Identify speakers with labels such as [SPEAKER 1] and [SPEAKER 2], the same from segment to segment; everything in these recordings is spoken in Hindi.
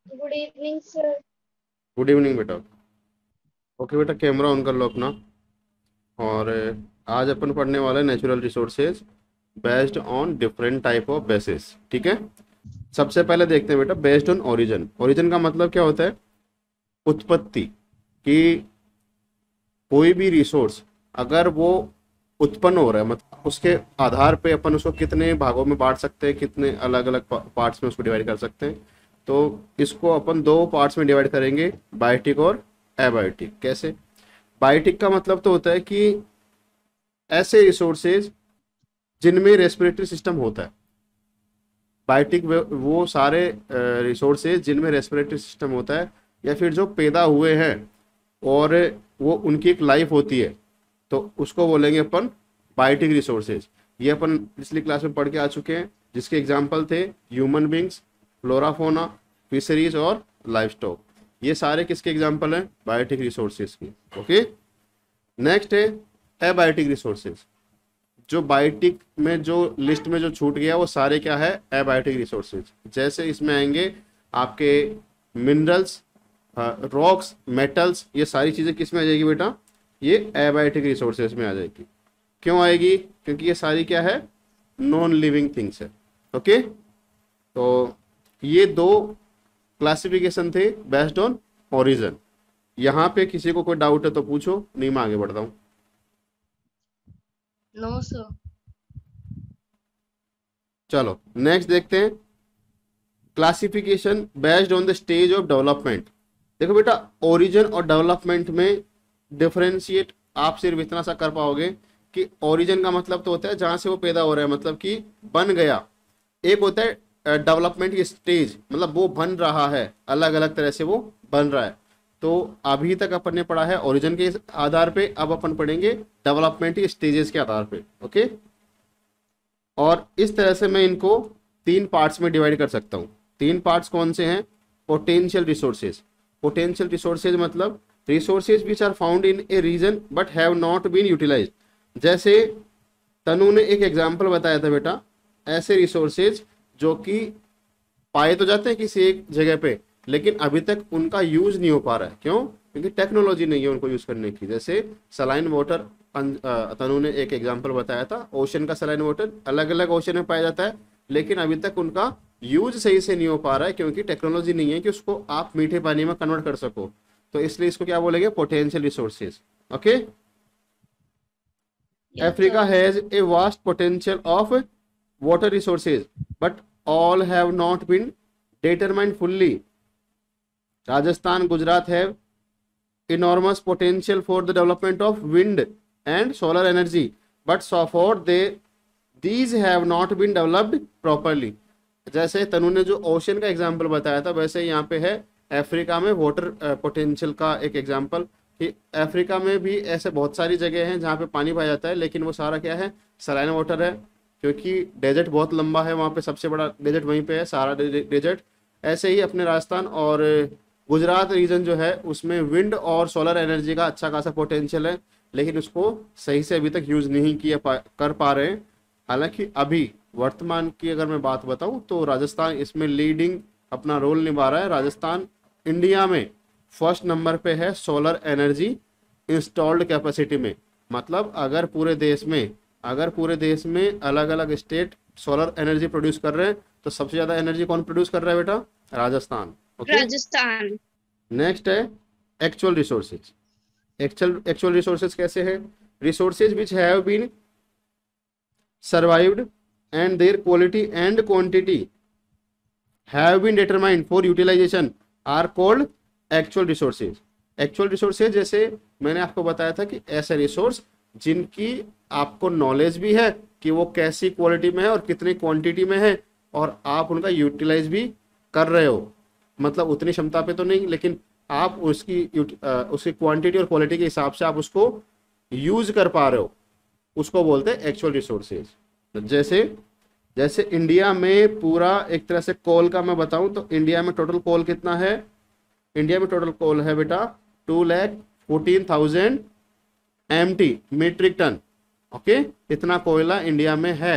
[SPEAKER 1] Good evening sir.
[SPEAKER 2] Good evening बेटा। ओके बेटा, कैमरा ऑन कर लो अपना। और आज अपन पढ़ने वाले natural resources based on different type of basis. ठीक है। सबसे पहले देखते हैं बेटा, बेस्ड ऑन ओरिजिन। ओरिजिन का मतलब क्या होता है? उत्पत्ति। कि कोई भी रिसोर्स अगर वो उत्पन्न हो रहा है, मतलब उसके आधार पे अपन उसको कितने भागों में बांट सकते हैं, कितने अलग अलग पार्ट्स में उसको डिवाइड कर सकते हैं। तो इसको अपन दो पार्ट्स में डिवाइड करेंगे, बायोटिक और एबायोटिक। कैसे? बायोटिक का मतलब तो होता है कि ऐसे रिसोर्सेज जिनमें रेस्पिरेटरी सिस्टम होता है। बायोटिक वो सारे रिसोर्सेज जिनमें रेस्पिरेटरी सिस्टम होता है, या फिर जो पैदा हुए हैं और वो उनकी एक लाइफ होती है, तो उसको बोलेंगे अपन बायोटिक रिसोर्सेज। ये अपन पिछली क्लास में पढ़ के आ चुके हैं, जिसके एग्जाम्पल थे ह्यूमन बींग्स, फ्लोराफोना, फिशरीज और लाइफ स्टॉक। ये सारे किसके एग्जाम्पल हैं? बायोटिक रिसोर्सेज की। ओके। नेक्स्ट है एबायोटिक रिसोर्सेज। जो बायोटिक में जो लिस्ट में जो छूट गया वो सारे क्या है? Abiotic resources. जैसे इसमें आएंगे आपके मिनरल्स, रॉक्स, मेटल्स, ये सारी चीजें किस में आ जाएगी बेटा? ये एबायोटिक रिसोर्सेज में आ जाएगी। क्यों आएगी? क्योंकि ये सारी क्या है? नॉन लिविंग थिंग्स है। ओके। तो ये दो क्लासिफिकेशन थे बेस्ड ऑन ओरिजिन। यहाँ पे किसी को कोई डाउट है तो पूछो, नहीं मैं आगे बढ़ता हूँ।
[SPEAKER 1] No sir.
[SPEAKER 2] चलो नेक्स्ट देखते हैं, classification based on the stage of development. देखो बेटा, ओरिजिन और डेवलपमेंट में डिफरेंशिएट आप सिर्फ इतना सा कर पाओगे कि ओरिजिन का मतलब तो होता है जहां से वो पैदा हो रहा है, मतलब कि बन गया। एक होता है डेवलपमेंट की स्टेज, मतलब वो बन रहा है, अलग अलग तरह से वो बन रहा है। तो अभी तक अपन ने पढ़ा है ओरिजिन के आधार पे, अब अपन पढ़ेंगे डेवलपमेंट की स्टेजेस के आधार पे। ओके। और इस तरह से मैं इनको तीन पार्ट्स में डिवाइड कर सकता हूँ। तीन पार्ट्स कौन से हैं? Potential resources. पोटेंशियल रिसोर्सेज मतलब resources which are found in a region but have not been utilised. जैसे तनु ने एक एग्जांपल बताया था बेटा, ऐसे रिसोर्सेज जो कि पाए तो जाते हैं किसी एक जगह पे, लेकिन अभी तक उनका यूज नहीं हो पा रहा है। क्यों? क्योंकि टेक्नोलॉजी नहीं है उनको यूज करने की। जैसे सलाइन वाटर, तनु ने एक एग्जांपल बताया था, ओशन का सलाइन वाटर अलग अलग ओशन में पाया जाता है, लेकिन अभी तक उनका यूज सही से नहीं हो पा रहा है, क्योंकि टेक्नोलॉजी नहीं है कि उसको आप मीठे पानी में कन्वर्ट कर सको। तो इसलिए इसको क्या बोलेंगे? Potential resources. Okay.
[SPEAKER 1] Yes
[SPEAKER 2] Africa
[SPEAKER 1] sir.
[SPEAKER 2] has a vast potential of water resources, but all have not been determined fully. Rajasthan, Gujarat have enormous potential for the development of wind and solar energy, but so far these have not been developed properly. जैसे तनु ने जो ओशन का एग्जांपल बताया था, वैसे यहाँ पे है अफ्रीका में वाटर पोटेंशियल का एक एग्जांपल। कि अफ्रीका में भी ऐसे बहुत सारी जगह हैं जहाँ पे पानी पाया जाता है, लेकिन वो सारा क्या है? सलाइन वाटर है। क्योंकि डेजर्ट बहुत लंबा है वहाँ पे, सबसे बड़ा डेजर्ट वहीं पे है, सारा डेजर्ट। ऐसे ही अपने राजस्थान और गुजरात रीजन जो है उसमें विंड और सोलर एनर्जी का अच्छा खासा पोटेंशियल है, लेकिन उसको सही से अभी तक यूज नहीं कर पा रहे हैं। हालांकि अभी वर्तमान की अगर मैं बात बताऊं तो राजस्थान इसमें लीडिंग अपना रोल निभा रहा है। राजस्थान इंडिया में फर्स्ट नंबर पे है सोलर एनर्जी इंस्टॉल्ड कैपेसिटी में। मतलब अगर पूरे देश में अलग अलग स्टेट सोलर एनर्जी प्रोड्यूस कर रहे हैं, तो सबसे ज्यादा एनर्जी कौन प्रोड्यूस कर रहा है बेटा? राजस्थान। ओके।
[SPEAKER 1] राजस्थान।
[SPEAKER 2] नेक्स्ट है एक्चुअल रिसोर्सेज। एक्चुअल रिसोर्सेज कैसे है? Resources which have been survived and their quality and quantity have been determined for utilization are called actual resources। Actual resources जैसे मैंने आपको बताया था कि ऐसे रिसोर्स जिनकी आपको नॉलेज भी है कि वो कैसी क्वालिटी में है और कितनी क्वांटिटी में है, और आप उनका यूटिलाइज भी कर रहे हो। मतलब उतनी क्षमता पे तो नहीं, लेकिन आप उसकी क्वांटिटी और क्वालिटी के हिसाब से आप उसको यूज कर पा रहे हो, उसको बोलते हैं एक्चुअल रिसोर्सेज। जैसे जैसे इंडिया में पूरा एक तरह से कोल का मैं बताऊं तो इंडिया में टोटल कोल कितना है? इंडिया में टोटल कोल है बेटा 2,14,000 MT, मीट्रिक टन। ओके। इतना कोयला इंडिया में है,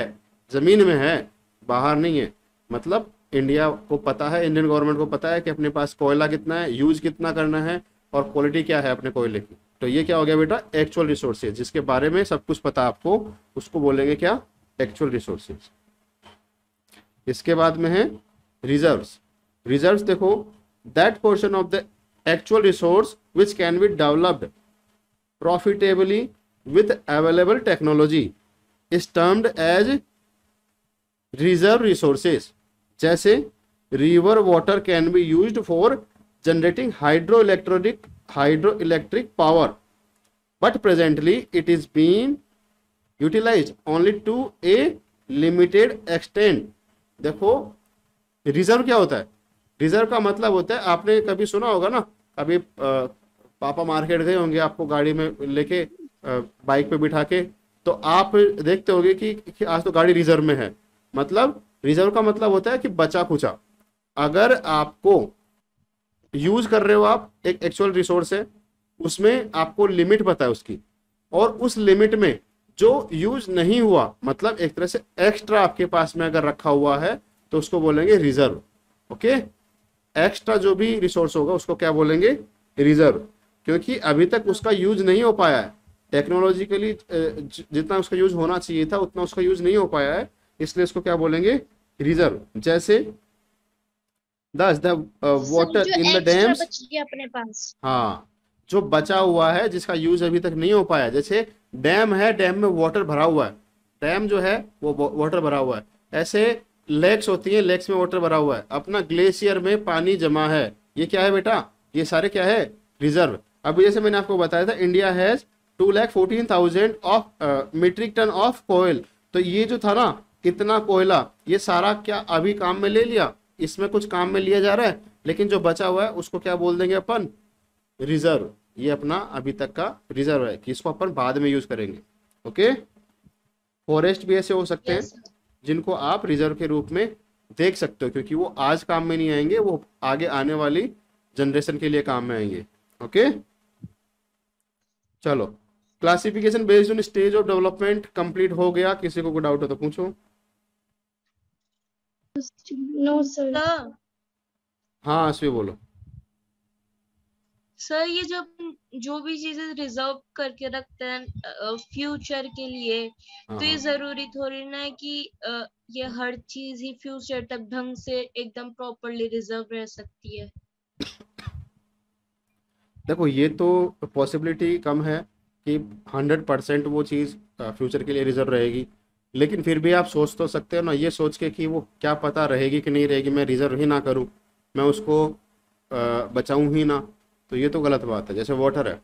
[SPEAKER 2] जमीन में है, बाहर नहीं है। मतलब इंडिया को पता है, इंडियन गवर्नमेंट को पता है कि अपने पास कोयला कितना है, यूज कितना करना है और क्वालिटी क्या है अपने कोयले की। तो ये क्या हो गया बेटा, एक्चुअल रिसोर्सेज, जिसके बारे में सब कुछ पता आपको, उसको बोलेंगे क्या, एक्चुअल रिसोर्सेज। इसके बाद में है रिजर्व्स। रिजर्व्स देखो, that portion of the actual resource which can be developed profitably with available technology is termed as reserve resources। जैसे river water can be used for generating hydroelectric power, but presently it is being utilised only to a limited extent. देखो रिजर्व क्या होता है, रिजर्व का मतलब होता है, आपने कभी सुना होगा ना, कभी पापा मार्केट गए होंगे आपको गाड़ी में लेके, बाइक पे बिठा के, तो आप देखते होंगे कि आज तो गाड़ी रिजर्व में है। मतलब रिजर्व का मतलब होता है कि बचा कुचा। अगर आपको यूज कर रहे हो, आप एक एक्चुअल रिसोर्स है, उसमें आपको लिमिट पता है उसकी, और उस लिमिट में जो यूज नहीं हुआ, मतलब एक तरह से एक्स्ट्रा आपके पास में अगर रखा हुआ है, तो उसको बोलेंगे रिजर्व। ओके, एक्स्ट्रा जो भी रिसोर्स होगा उसको क्या बोलेंगे, रिजर्व, क्योंकि अभी तक उसका यूज नहीं हो पाया है टेक्नोलॉजिकली, जितना उसका यूज होना चाहिए था उतना उसका यूज नहीं हो पाया है, इसलिए इसको क्या बोलेंगे, रिजर्व। जैसे दस द
[SPEAKER 1] सर
[SPEAKER 2] वाटर
[SPEAKER 1] जो
[SPEAKER 2] इन द
[SPEAKER 1] एक्स्ट्रा
[SPEAKER 2] डैम्स,
[SPEAKER 1] बच गया अपने पास।
[SPEAKER 2] हाँ, जो बचा हुआ है जिसका यूज अभी तक नहीं हो पाया, जैसे डैम है, डैम में वाटर भरा हुआ है, डैम जो है वो वाटर भरा हुआ है। ऐसे लेक्स होती हैं, लेक्स में वाटर भरा हुआ है, अपना ग्लेशियर में पानी जमा है, ये क्या है बेटा, ये सारे क्या है, रिजर्व। अभी जैसे मैंने आपको बताया था, India has 2,14,000 of metric ton of कोयल। तो ये जो था ना, इतना कोयला, ये सारा क्या अभी काम में ले लिया, इसमें कुछ काम में लिया जा रहा है, लेकिन जो बचा हुआ है उसको क्या बोल देंगे अपन, रिजर्व। ये अपना अभी तक का रिजर्व है कि इसको अपन बाद में यूज करेंगे। ओके, फॉरेस्ट भी ऐसे हो सकते हैं
[SPEAKER 1] यस सर।
[SPEAKER 2] जिनको आप रिजर्व के रूप में देख सकते हो, क्योंकि वो आज काम में नहीं आएंगे, वो आगे आने वाली जनरेशन के लिए काम में आएंगे। ओके, चलो, classification based on stage of development complete हो गया। किसी को कोई डाउट हो तो पूछो।
[SPEAKER 1] No sir.
[SPEAKER 3] सर
[SPEAKER 2] हाँ अश्वी बोलो।
[SPEAKER 3] सर ये जब जो भी चीजें रिजर्व करके रखते हैं फ्यूचर के लिए,
[SPEAKER 2] हाँ
[SPEAKER 3] तो ये
[SPEAKER 2] हाँ,
[SPEAKER 3] जरूरी थोड़ी ना है कि ये हर चीज ही फ्यूचर तक ढंग से एकदम प्रॉपरली रिजर्व रह सकती है।
[SPEAKER 2] देखो ये तो पॉसिबिलिटी कम है कि 100% वो चीज़ फ्यूचर के लिए रिजर्व रहेगी, लेकिन फिर भी आप सोच तो सकते हो ना, ये सोच के कि वो क्या पता रहेगी कि नहीं रहेगी, मैं रिजर्व ही ना करूँ, मैं उसको बचाऊँ ही ना, तो ये तो गलत बात है। जैसे वाटर है,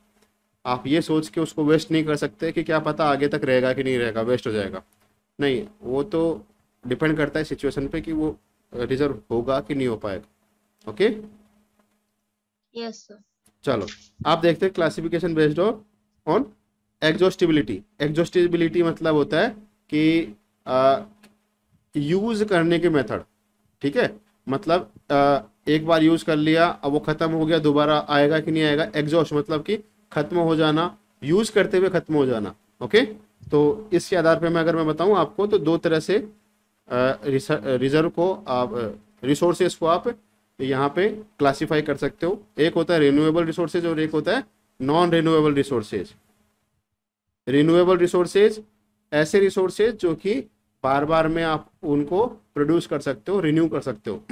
[SPEAKER 2] आप ये सोच के उसको वेस्ट नहीं कर सकते कि क्या पता आगे तक रहेगा कि नहीं रहेगा, वेस्ट हो जाएगा। नहीं, वो तो डिपेंड करता है सिचुएशन पे कि वो रिजर्व होगा कि नहीं हो पाएगा। Okay,
[SPEAKER 3] yes sir.
[SPEAKER 2] चलो आप देखते हैं classification based on exhaustibility. Exhaustibility मतलब होता है कि यूज करने के मेथड, ठीक है, मतलब एक बार यूज कर लिया, अब वो खत्म हो गया, दोबारा आएगा कि नहीं आएगा। एग्जॉस्ट मतलब कि खत्म हो जाना, यूज करते हुए खत्म हो जाना। ओके, तो इसके आधार पे मैं अगर मैं बताऊं आपको, तो दो तरह से रिजर्व को आप, रिसोर्सेज को आप यहाँ पे क्लासिफाई कर सकते हो। एक होता है रिन्यूएबल रिसोर्सेज और एक होता है non renewable resources. Renewable resources ऐसे रिसोर्सेज जो कि बार बार में आप उनको प्रोड्यूस कर सकते हो, रिन्यू कर सकते हो,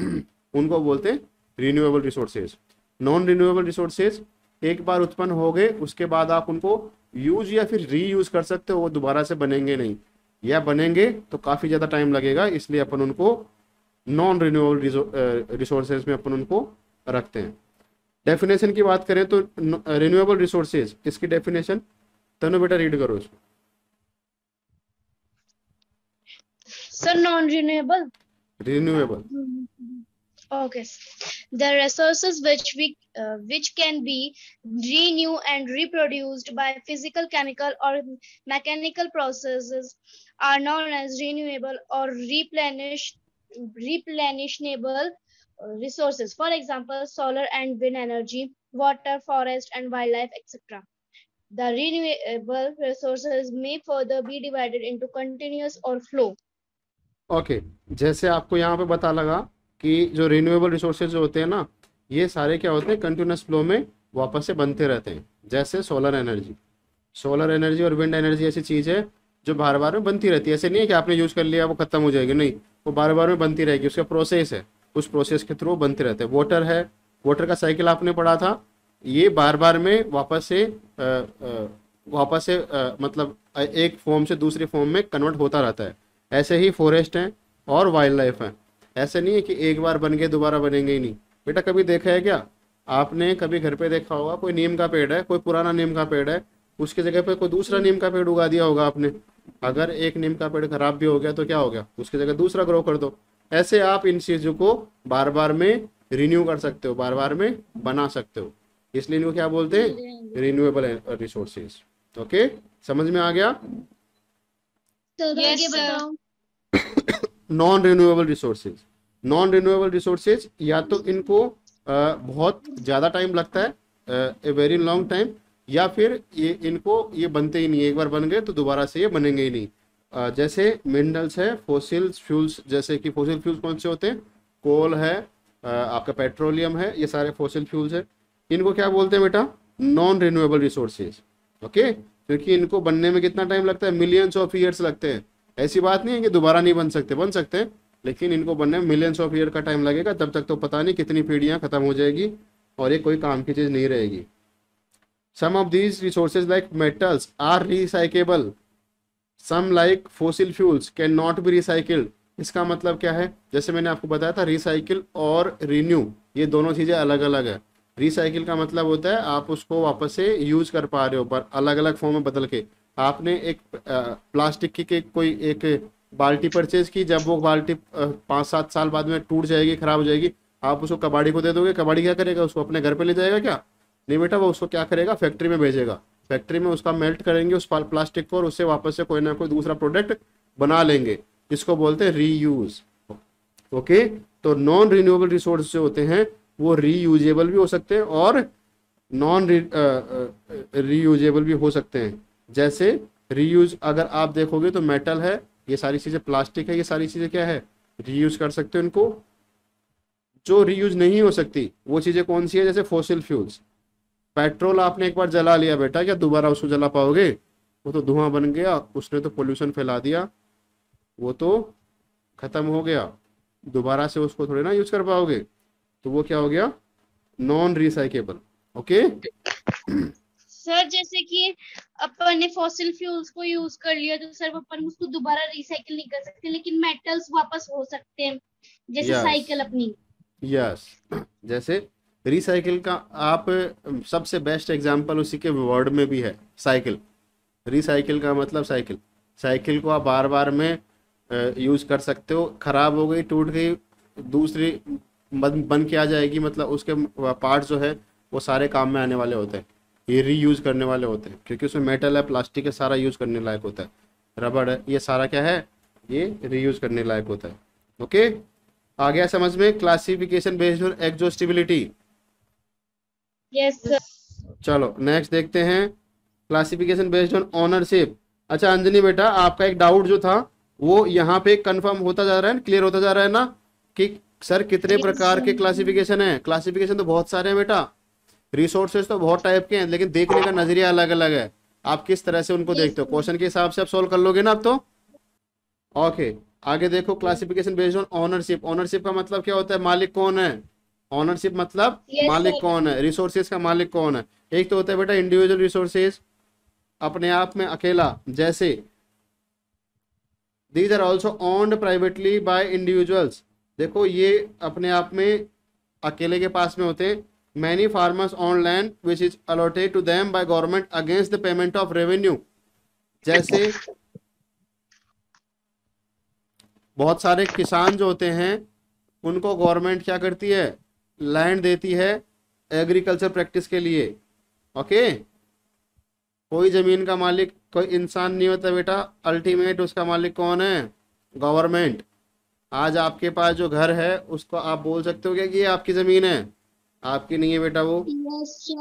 [SPEAKER 2] उनको बोलते हैं renewable resources. Non renewable resources एक बार उत्पन्न हो गए, उसके बाद आप उनको यूज या फिर रीयूज कर सकते हो, वो दोबारा से बनेंगे नहीं, या बनेंगे तो काफ़ी ज़्यादा टाइम लगेगा, इसलिए अपन उनको नॉन रिन्यूएबल रिसोर्सेज में अपन उनको रखते हैं। डेफिनेशन की बात करें तो रिन्यूएबल रिसोर्सेज, इसकी डेफिनेशन तनु बेटा रीड करो इसको।
[SPEAKER 1] Sir non renewable.
[SPEAKER 2] Renewable,
[SPEAKER 1] Okay. The resources which can be renewed and reproduced by physical, chemical, or mechanical processes are known as renewable or replenishable resources. For example, solar and wind energy, water, forest, and wildlife, etc. The renewable resources may further be divided into continuous or flow.
[SPEAKER 2] Okay, जैसे आपको यहाँ पे पता लगा कि जो रिन्यूएबल रिसोर्सेज जो होते हैं ना, ये सारे क्या होते हैं, कंटिन्यूस फ्लो में वापस से बनते रहते हैं। जैसे सोलर एनर्जी, सोलर एनर्जी और विंड एनर्जी ऐसी चीज़ है जो बार बार में बनती रहती है। ऐसे नहीं है कि आपने यूज़ कर लिया वो खत्म हो जाएगी, नहीं, वो बार बार में बनती रहेगी, उसका प्रोसेस है, उस प्रोसेस के थ्रू बनते रहते हैं। वाटर है, वाटर का साइकिल आपने पढ़ा था, ये बार बार में वापस से मतलब एक फॉर्म से दूसरी फॉर्म में कन्वर्ट होता रहता है। ऐसे ही फॉरेस्ट हैं और वाइल्ड लाइफ है। ऐसे नहीं है कि एक बार बन गए दोबारा बनेंगे ही नहीं। बेटा कभी देखा है क्या, आपने कभी घर पे देखा होगा कोई नीम का पेड़ है, कोई पुराना नीम का पेड़ है, उसकी जगह पे कोई दूसरा नीम का पेड़ उगा दिया होगा आपने। अगर एक नीम का पेड़ खराब भी हो गया तो क्या हो गया, उसकी जगह दूसरा ग्रो कर दो। ऐसे आप इन चीज़ों को बार बार में रिन्यू कर सकते हो, बार बार में बना सकते हो, इसलिए इनको क्या बोलते हैं, रिन्यूएबल रिसोर्सेज। ओके, समझ में आ गया।
[SPEAKER 1] सर
[SPEAKER 3] Yes,
[SPEAKER 1] आगे
[SPEAKER 3] sir.
[SPEAKER 1] बताओ।
[SPEAKER 2] Non renewable resources, non renewable resources या तो इनको बहुत ज़्यादा टाइम लगता है, ए वेरी लॉन्ग टाइम, या फिर ये बनते ही नहीं, एक बार बन गए तो दोबारा से ये बनेंगे ही नहीं। जैसे मिनरल्स है, फोसिल फ्यूल्स, जैसे कि फोसिल फ्यूल्स कौन से होते हैं, कोल है, आपका पेट्रोलियम है, ये सारे फोसिल फ्यूल्स है। इनको क्या बोलते हैं बेटा, नॉन रिन्यूएबल रिसोर्सेज। ओके, क्योंकि इनको बनने में कितना टाइम लगता है, मिलियंस ऑफ ईयर्स लगते हैं। ऐसी बात नहीं है कि दोबारा नहीं बन सकते, बन सकते हैं, लेकिन इनको बनने में मिलियंस ऑफ ईयर का टाइम लगेगा। तब तक तो पता नहीं कितनी पीढ़ियां खत्म हो जाएगी और ये कोई काम की चीज़ नहीं रहेगी। Some of these resources like metals are recyclable, some like fossil fuels can not be recycled. इसका मतलब क्या है, जैसे मैंने आपको बताया था, रिसाइकिल और रिन्यू ये दोनों चीज़ें अलग अलग है। रिसाइकिल का मतलब होता है आप उसको वापस से यूज कर पा रहे हो, पर अलग अलग फॉर्म में बदल के। आपने एक प्लास्टिक की कोई एक बाल्टी परचेज की, जब वो बाल्टी 5-7 साल बाद में टूट जाएगी, खराब हो जाएगी, आप उसको कबाड़ी को दे दोगे, कबाड़ी क्या करेगा, उसको अपने घर पे ले जाएगा क्या, नहीं बेटा, वो उसको क्या करेगा, फैक्ट्री में भेजेगा। फैक्ट्री में उसका मेल्ट करेंगे उस प्लास्टिक को और उससे वापस से कोई ना कोई दूसरा प्रोडक्ट बना लेंगे। इसको बोलते हैं रीयूज। ओके, तो नॉन रिन्यूएबल रिसोर्स जो होते हैं वो रीयूजेबल भी हो सकते हैं और नॉन रीयूजेबल भी हो सकते हैं। जैसे रीयूज अगर आप देखोगे तो मेटल है, ये सारी चीजें प्लास्टिक है, ये सारी चीजें क्या है, रीयूज कर सकते हो इनको। जो रीयूज नहीं हो सकती वो चीजें कौन सी है, जैसे फोसिल फ्यूल्स। पेट्रोल आपने एक बार जला लिया बेटा, क्या दोबारा उसको जला पाओगे, वो तो धुआं बन गया, उसने तो पोल्यूशन फैला दिया, वो तो खत्म हो गया, दोबारा से उसको थोड़ी ना यूज कर पाओगे, तो वो क्या हो गया, नॉन रिसाइकेबल। ओके,
[SPEAKER 1] सर जैसे कि अपन ने फॉसिल फ्यूल्स को यूज कर लिया तो सर अपन उसको दोबारा रिसाइकिल नहीं कर सकते, लेकिन मेटल्स वापस हो सकते हैं, जैसे
[SPEAKER 2] यस
[SPEAKER 1] साइकिल अपनी।
[SPEAKER 2] यस, जैसे रिसाइकिल का आप सबसे बेस्ट एग्जांपल उसी के वर्ड में भी है, साइकिल। रिसाइकिल का मतलब साइकिल, साइकिल को आप बार बार में यूज कर सकते हो, खराब हो गई, टूट गई, दूसरी बन के आ जाएगी, मतलब उसके पार्ट जो है वो सारे काम में आने वाले होते हैं, ये रीयूज करने वाले होते हैं, क्योंकि उसमें मेटल है, प्लास्टिक है, सारा यूज करने लायक होता है, रबड़ है, ये सारा क्या है, ये रीयूज करने लायक होता है। ओके, आ गया समझ में, classification based on exhaustibility.
[SPEAKER 1] Yes sir.
[SPEAKER 2] चलो नेक्स्ट देखते हैं, क्लासिफिकेशन बेस्ड ऑन ओनरशिप। अच्छा अंजनी बेटा, आपका एक डाउट जो था वो यहाँ पे कंफर्म होता जा रहा है, क्लियर होता जा रहा है ना, कि सर कितने
[SPEAKER 1] Yes,
[SPEAKER 2] प्रकार के
[SPEAKER 1] sir.
[SPEAKER 2] क्लासिफिकेशन है। क्लासिफिकेशन तो बहुत सारे हैं बेटा, रिसोर्सेज तो बहुत टाइप के हैं, लेकिन देखने का नजरिया अलग अलग है, आप किस तरह से उनको
[SPEAKER 1] Yes,
[SPEAKER 2] देखते हो,
[SPEAKER 1] sir.
[SPEAKER 2] क्वेश्चन के हिसाब से आप सोल्व कर लोगे ना अब तो। ओके, आगे देखो, classification based on ownership. Ownership का मतलब क्या होता है, मालिक कौन है, ओनरशिप मतलब
[SPEAKER 1] Yes,
[SPEAKER 2] मालिक
[SPEAKER 1] sir.
[SPEAKER 2] कौन है, रिसोर्सेज का मालिक कौन है। एक तो होता है बेटा इंडिविजुअल रिसोर्सेज, अपने आप में अकेला, जैसे these are also owned privately by individuals. देखो ये अपने आप में अकेले के पास में होते हैं। Many farmers on land which is allotted to them by government against the payment of revenue. जैसे बहुत सारे किसान जो होते हैं उनको गवर्नमेंट क्या करती है, लैंड देती है एग्रीकल्चर प्रैक्टिस के लिए। ओके, कोई जमीन का मालिक कोई इंसान नहीं होता बेटा, अल्टीमेट उसका मालिक कौन है, गवर्नमेंट। आज आपके पास जो घर है उसको आप बोल सकते हो क्या कि ये आपकी जमीन है, आपकी नहीं है बेटा, वो
[SPEAKER 1] Yes, sir.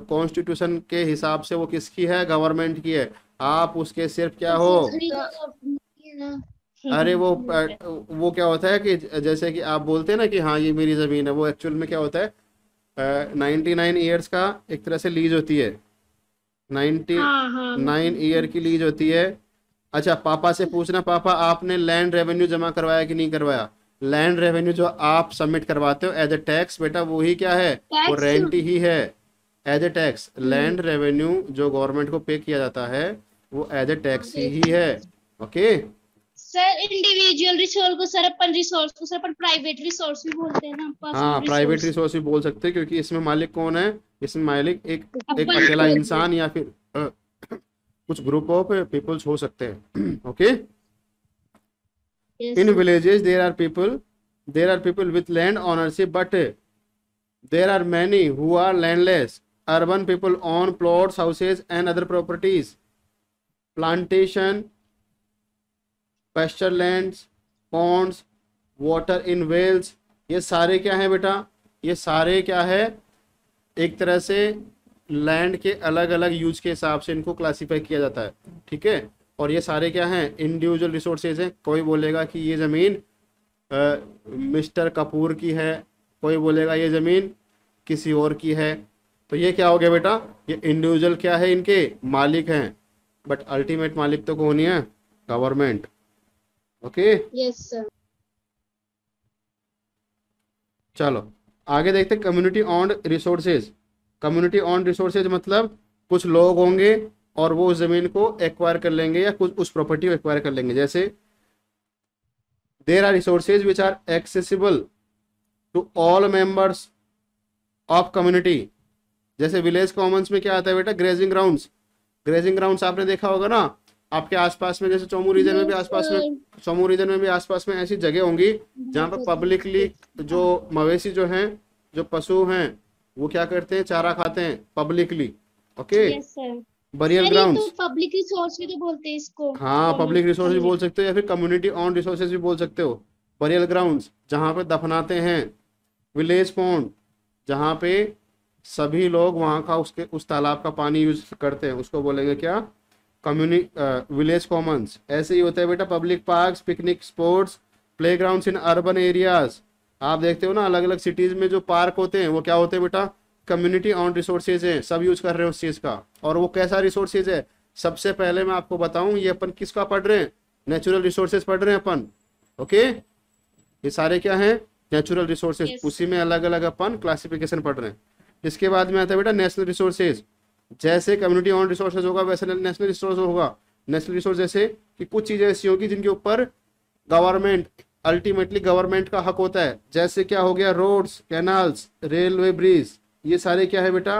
[SPEAKER 2] कॉन्स्टिट्यूशन के हिसाब से वो किसकी है, गवर्नमेंट की है। आप उसके सिर्फ क्या हो,
[SPEAKER 1] खरीदा तो अपनी है ना।
[SPEAKER 2] अरे वो क्या होता है कि जैसे कि आप बोलते हैं ना कि हाँ ये मेरी जमीन है, वो एक्चुअल में क्या होता है, 99 ईयर्स का एक तरह से लीज होती है,
[SPEAKER 1] हाँ हाँ
[SPEAKER 2] 99 ईयर की लीज होती है। अच्छा, पापा से पूछना, पापा आपने लैंड रेवेन्यू जमा करवाया कि नहीं करवाया? लैंड रेवेन्यू जो आप सबमिट करवाते हो एज ए टैक्स, बेटा वो ही क्या है, वो
[SPEAKER 1] टैक्स।
[SPEAKER 2] रेंट ही है। As a tax land revenue जो गवर्नमेंट को पे किया जाता है वो एज ए टैक्स ही है। ओके,
[SPEAKER 1] सर इंडिविजुअल रिसोर्स को सर अपन रिसोर्स को सर अपन प्राइवेट रिसोर्स भी बोलते हैं ना,
[SPEAKER 2] हाँ
[SPEAKER 1] पर्सनल
[SPEAKER 2] प्राइवेट
[SPEAKER 1] रिसोर्स।
[SPEAKER 2] रिसोर्स भी बोल सकते हैं, क्योंकि इसमें मालिक कौन है, इसमें मालिक एक एक
[SPEAKER 1] अपन
[SPEAKER 2] अकेला
[SPEAKER 1] खुद।
[SPEAKER 2] इंसान या फिर कुछ ग्रुप ऑफ पीपल्स हो सकते हैं। Okay,
[SPEAKER 1] yes
[SPEAKER 2] in
[SPEAKER 1] sir.
[SPEAKER 2] villages there are people with land ownership, but there are many who are landless. Urban people own plots, houses and other properties. Plantation, pasture lands, ponds, water in wells, ये सारे क्या है बेटा, ये सारे क्या है, एक तरह से लैंड के अलग अलग यूज के हिसाब से इनको क्लासिफाई किया जाता है। ठीक है, और ये सारे क्या हैं, इंडिविजुअल रिसोर्सेज हैं। कोई बोलेगा कि ये ज़मीन मिस्टर कपूर की है, कोई बोलेगा ये ज़मीन किसी और की है। तो ये क्या हो गया बेटा, ये इंडिविजुअल क्या है, इनके मालिक हैं, बट अल्टीमेट मालिक तो कौन ही है, गवर्नमेंट। Okay,
[SPEAKER 1] yes sir.
[SPEAKER 2] चलो आगे देखते हैं community owned resources. Community owned resources मतलब कुछ लोग होंगे और वो उस जमीन को एक्वायर कर लेंगे या कुछ उस प्रॉपर्टी को एक्वायर कर लेंगे। जैसे there are resources which are accessible to all members of community. जैसे विलेज कॉमन्स में क्या आता है बेटा, ग्रेजिंग ग्राउंड्स। ग्रेजिंग ग्राउंड्स आपने देखा होगा ना आपके आसपास में, जैसे चोमू रीजन में भी आसपास में, चोमू रीजन में भी आसपास में ऐसी जगह होंगी जहाँ पर पब्लिकली जो मवेशी जो हैं, जो पशु हैं, वो क्या करते हैं, चारा खाते हैं publicly. Okay,
[SPEAKER 1] yes sir.
[SPEAKER 2] Burial
[SPEAKER 1] sir ये
[SPEAKER 2] ग्राउंड्स,
[SPEAKER 1] तो पब्लिक रिसोर्स भी तो बोलते हैं इसको।
[SPEAKER 2] हाँ पब्लिक रिसोर्स भी बोल सकते हो या फिर कम्युनिटी ऑन रिसोर्सेज भी बोल सकते हो। बरियल ग्राउंड्स जहाँ पे दफनाते हैं। विलेज पॉन्ड जहाँ पे सभी लोग वहाँ का उसके उस तालाब का पानी यूज करते हैं, उसको बोलेंगे क्या, विलेज कॉमन्स। ऐसे ही होता है बेटा public parks, picnic spots, playgrounds in urban areas. आप देखते हो ना अलग अलग सिटीज में जो पार्क होते हैं वो क्या होते हैं बेटा, कम्युनिटी ऑन रिसोर्सेज है, सब यूज कर रहे हैं उस चीज का। और वो कैसा रिसोर्सेज है, सबसे पहले मैं आपको बताऊं, ये अपन किसका पढ़ रहे हैं, नेचुरल रिसोर्सेज पढ़ रहे हैं अपन। ओके, ये सारे क्या हैं, नेचुरल रिसोर्सेज।
[SPEAKER 1] Yes.
[SPEAKER 2] उसी में अलग अलग अपन क्लासिफिकेशन पढ़ रहे हैं। इसके बाद में आता है बेटा नेशनल रिसोर्सेज। जैसे कम्युनिटी ऑन रिसोर्सेज होगा वैसे नेशनल रिसोर्स होगा। नेशनल रिसोर्स जैसे कि कुछ चीजें ऐसी होगी जिनके ऊपर गवर्नमेंट, अल्टीमेटली गवर्नमेंट का हक होता है। जैसे क्या हो गया, रोड्स, कैनाल्स, रेलवे ब्रिज, ये सारे क्या है बेटा,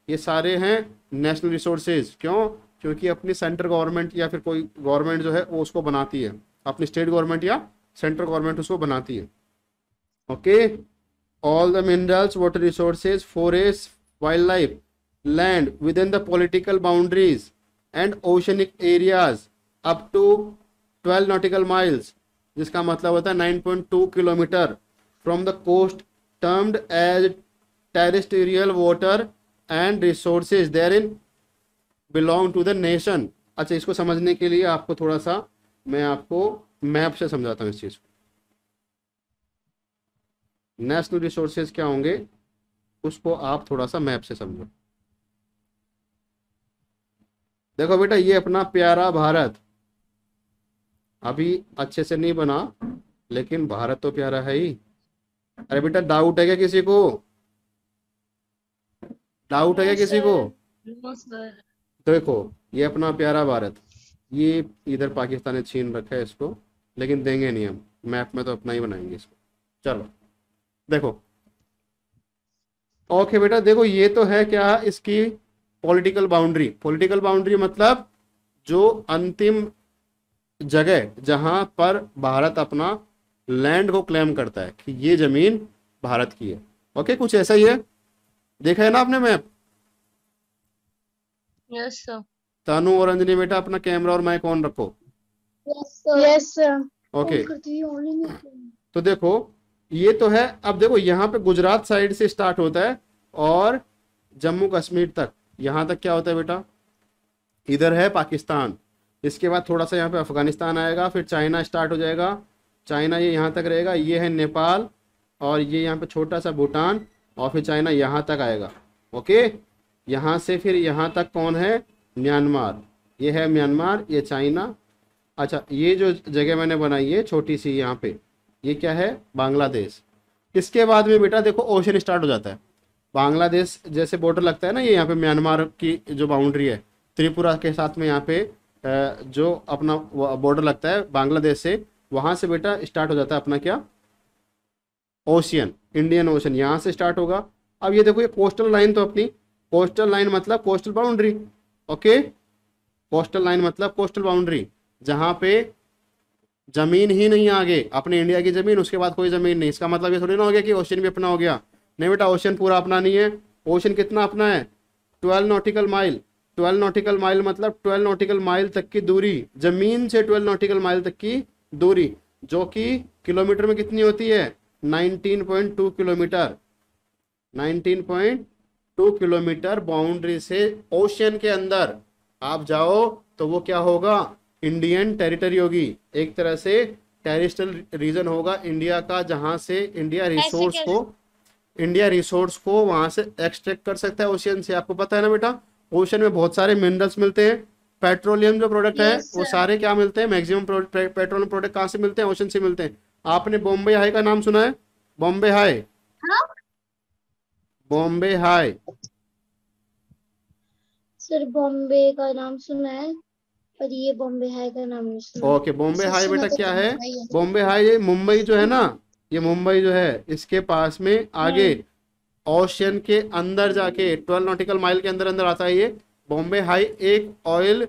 [SPEAKER 2] ये सारे हैं नेशनल रिसोर्सेज। क्यों, क्योंकि अपनी सेंट्रल गवर्नमेंट या फिर कोई गवर्नमेंट जो है वो उसको बनाती है, अपनी स्टेट गवर्नमेंट या सेंट्रल गवर्नमेंट उसको बनाती है। Okay, all the minerals, water resources, forest, wildlife, land within the political boundaries and oceanic areas up to 12 nautical miles, जिसका मतलब होता है 9.2 kilometre from the coast, termed as terrestrial water and resources therein belong to the nation. अच्छा, इसको समझने के लिए आपको थोड़ा सा मैं आपको मैप से समझाता हूँ इस चीज को। नेशनल रिसोर्सेज क्या होंगे उसको आप थोड़ा सा मैप से समझो। देखो बेटा, ये अपना प्यारा भारत अभी अच्छे से नहीं बना, लेकिन भारत तो प्यारा है ही। अरे बेटा डाउट है क्या किसी को, डाउट है क्या किसी को?
[SPEAKER 3] No sir.
[SPEAKER 2] देखो ये अपना प्यारा भारत, ये इधर पाकिस्तान ने छीन रखा है इसको, लेकिन देंगे नहीं हम, मैप में तो अपना ही बनाएंगे इसको। चलो देखो, ओके बेटा, देखो ये तो है क्या, इसकी पॉलिटिकल बाउंड्री। पॉलिटिकल बाउंड्री मतलब जो अंतिम जगह जहां पर भारत अपना लैंड को क्लेम करता है कि ये जमीन भारत की है। ओके, कुछ ऐसा ही है, देखा है ना आपने मैप।
[SPEAKER 3] Yes sir.
[SPEAKER 2] तानू और अंजनी बेटा अपना कैमरा और माइक ऑन रखो।
[SPEAKER 1] Yes sir.
[SPEAKER 2] ओके, तो देखो ये तो है। अब देखो यहाँ पे गुजरात साइड से स्टार्ट होता है और जम्मू कश्मीर तक, यहाँ तक क्या होता है बेटा, इधर है पाकिस्तान। इसके बाद थोड़ा सा यहाँ पे अफगानिस्तान आएगा, फिर चाइना स्टार्ट हो जाएगा, चाइना ये यहाँ तक रहेगा, ये है नेपाल, और ये यहाँ पे छोटा सा भूटान, और फिर चाइना यहाँ तक आएगा। ओके, यहाँ से फिर यहाँ तक कौन है, म्यांमार, ये है म्यांमार, ये चाइना। अच्छा, ये जो जगह मैंने बनाई है छोटी सी यहाँ पे, ये क्या है, बांग्लादेश। इसके बाद में बेटा देखो ओशन स्टार्ट हो जाता है, बांग्लादेश जैसे बॉर्डर लगता है ना, ये यहाँ पे म्यांमार की जो बाउंड्री है, त्रिपुरा के साथ में यहाँ पे जो अपना बॉर्डर लगता है बांग्लादेश से, वहां से बेटा स्टार्ट हो जाता है अपना क्या, ओशियन, इंडियन ओशन, यहाँ से स्टार्ट होगा। अब ये देखो, ये कोस्टल लाइन, तो अपनी कोस्टल लाइन मतलब coastal boundary. Okay, coastal line मतलब कोस्टल बाउंड्री, जहां पे जमीन ही नहीं है आगे, अपने इंडिया की जमीन, उसके बाद कोई जमीन नहीं। इसका मतलब ये थोड़ी ना हो गया कि ओशन भी अपना हो गया, नहीं बेटा, ओशन पूरा अपना नहीं है। ओशन कितना अपना है, 12 नॉटिकल माइल। 12 नॉटिकल माइल मतलब 12 नॉटिकल माइल तक की दूरी, जमीन से 12 नॉटिकल माइल तक की दूरी, जो कि किलोमीटर में कितनी होती है, 19.2 किलोमीटर। 19.2 किलोमीटर बाउंड्री से ओशन के अंदर आप जाओ तो वो क्या होगा, इंडियन टेरिटरी होगी, एक तरह से टेरिस्ट्रियल रीजन होगा इंडिया का, जहां से इंडिया रिसोर्स को वहां से एक्सट्रैक्ट कर सकता है ओशियन से। आपको पता है ना बेटा, ओशन में बहुत सारे मिनरल्स मिलते हैं, पेट्रोलियम जो प्रोडक्ट है वो सारे क्या मिलते हैं, मैक्सिमम पेट्रोलियम प्रोडक्ट कहाँ से मिलते हैं, ओशन से मिलते हैं। आपने बॉम्बे हाई का नाम सुना है, Bombay high, Bombay high.
[SPEAKER 1] Sir Bombay का नाम सुना है, पर ये बॉम्बे हाई का नाम नहीं सुना।
[SPEAKER 2] ओके, बॉम्बे हाई बेटा क्या है,
[SPEAKER 1] बॉम्बे हाई है।
[SPEAKER 2] बॉम्बे हाई, ये मुंबई जो है ना, ये मुंबई जो है इसके पास में आगे ओशन के अंदर जाके 12 नॉटिकल माइल के अंदर अंदर आता है ये बॉम्बे हाई। एक ऑयल